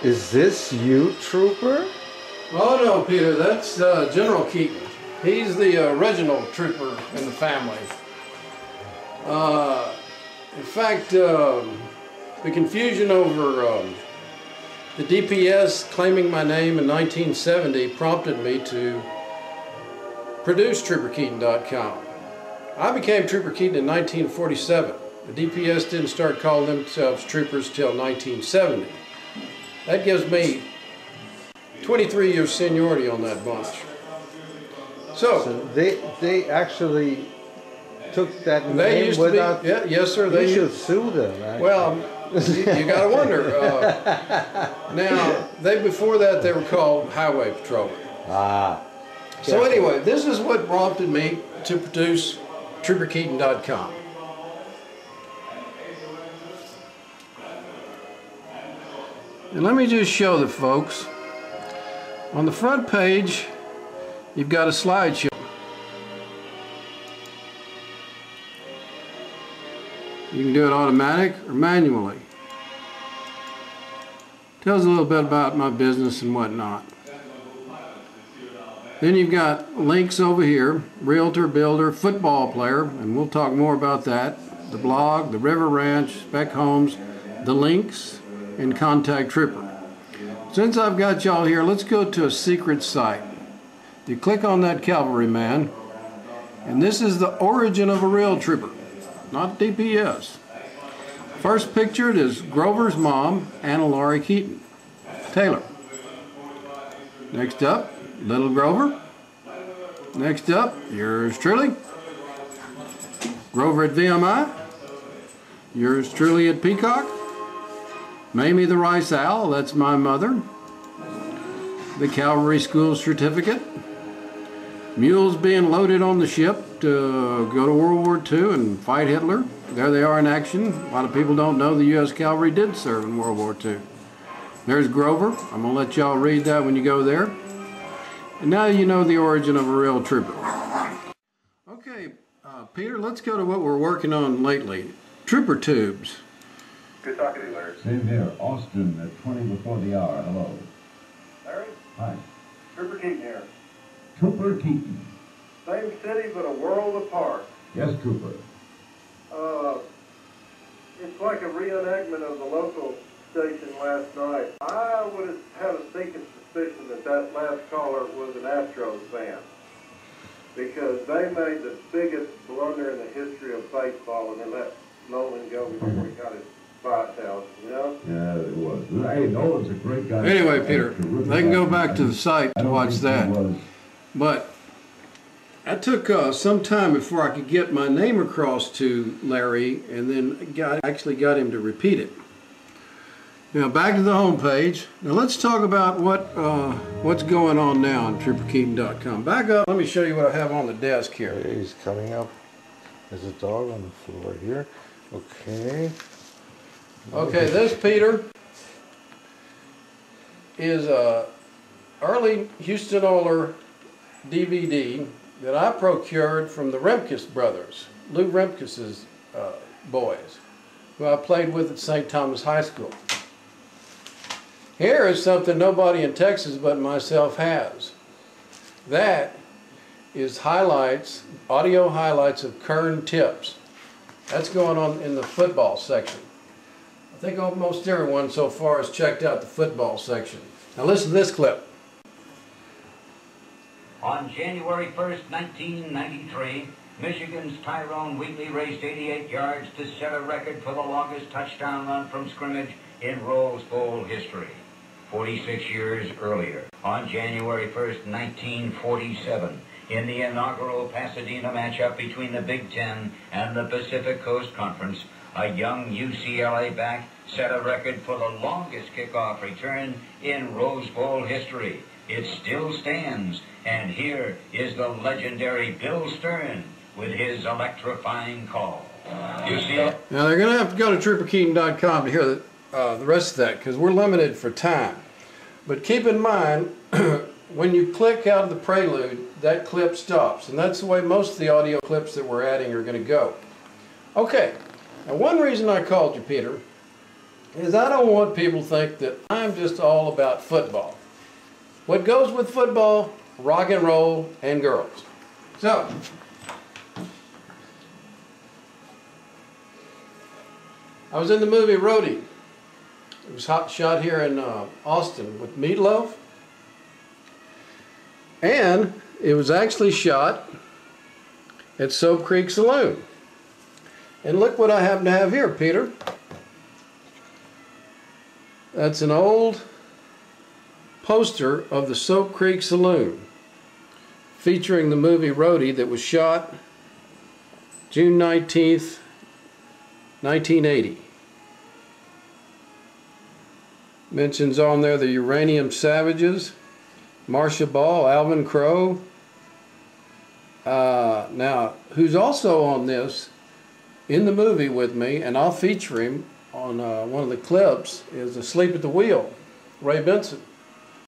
Is this you, Trooper? Oh no, Peter, that's General Keaton. He's the original trooper in the family. In fact, the confusion over the DPS claiming my name in 1970 prompted me to produce TrooperKeaton.com. I became Trooper Keaton in 1947. The DPS didn't start calling themselves troopers till 1970. That gives me 23 years seniority on that bunch. So they actually took that they name used without... to be, yeah, yes sir. You should sue them, actually. Well, you gotta wonder. Now, before that they were called Highway Patrolmen. Ah. So anyway, this is what prompted me to produce TrooperKeaton.com. And let me just show the folks. On the front page, you've got a slideshow. You can do it automatic or manually. Tells a little bit about my business and whatnot. Then you've got links over here, realtor, builder, football player, and we'll talk more about that. The blog, the River Ranch, spec homes, the links, and contact Trooper. Since I've got y'all here, let's go to a secret site. You click on that cavalryman, and this is the origin of a real trooper, not DPS. First pictured is Grover's mom, Anna Laurie Keaton, Taylor. Next up, little Grover. Next up, yours truly, Grover at VMI. Yours truly at Peacock. Mamie the Rice Owl, that's my mother. The Cavalry School certificate. Mules being loaded on the ship to go to World War II and fight Hitler. There they are in action. A lot of people don't know the U.S. Cavalry did serve in World War II. There's Grover. I'm going to let y'all read that when you go there. And now you know the origin of a real trooper. Okay, Peter, let's go to what we're working on lately. Trooper tubes. Good talking to you, Larry. Same here. Austin at 20 before the hour. Hello. Larry? Hi. Trooper Keaton here. Trooper Keaton. Same city, but a world apart. Yes, Trooper. It's like a reenactment of the local station last night. I would have had a sneaking suspicion that that last caller was an Astros fan, because they made the biggest blunder in the history of baseball, and they let Nolan go before he got his 5,000, you know? Yeah, it was. Hey, Nolan's a great guy. Anyway, Peter, they can go back to the site to watch that. But I took some time before I could get my name across to Larry, and then actually got him to repeat it. Now back to the home page. Now let's talk about what's going on now on TrooperKeaton.com. Back up. Let me show you what I have on the desk here. Okay, he's coming up. There's a dog on the floor here. Okay. Okay, this, Peter, is a early Houston Oler DVD that I procured from the Remkus brothers, Lou Remkus's boys, who I played with at St. Thomas High School. Here is something nobody in Texas but myself has. That is highlights, audio highlights of Kern Tips. That's going on in the football section. I think almost everyone so far has checked out the football section. Now listen to this clip. On January 1st, 1993, Michigan's Tyrone Wheatley raced 88 yards to set a record for the longest touchdown run from scrimmage in Rose Bowl history. 46 years earlier, on January 1st, 1947, in the inaugural Pasadena matchup between the Big Ten and the Pacific Coast Conference, a young UCLA back set a record for the longest kickoff return in Rose Bowl history. It still stands, and here is the legendary Bill Stern with his electrifying call. You see it? Now they're going to have to go to TrooperKeaton.com to hear the rest of that, because we're limited for time. But keep in mind, when you click out of the prelude, that clip stops, and that's the way most of the audio clips that we're adding are going to go. Okay, now one reason I called you, Peter, is I don't want people to think that I'm just all about football. What goes with football? Rock and roll and girls. So, I was in the movie Roadie. It was shot here in Austin with Meatloaf. And it was actually shot at Soap Creek Saloon. And look what I happen to have here, Peter. That's an old poster of the Soap Creek Saloon featuring the movie Roadie that was shot June 19th, 1980. Mentions on there the Uranium Savages, Marcia Ball, Alvin Crow. Now, who's also on this in the movie with me, and I'll feature him on one of the clips, is Asleep at the Wheel, Ray Benson.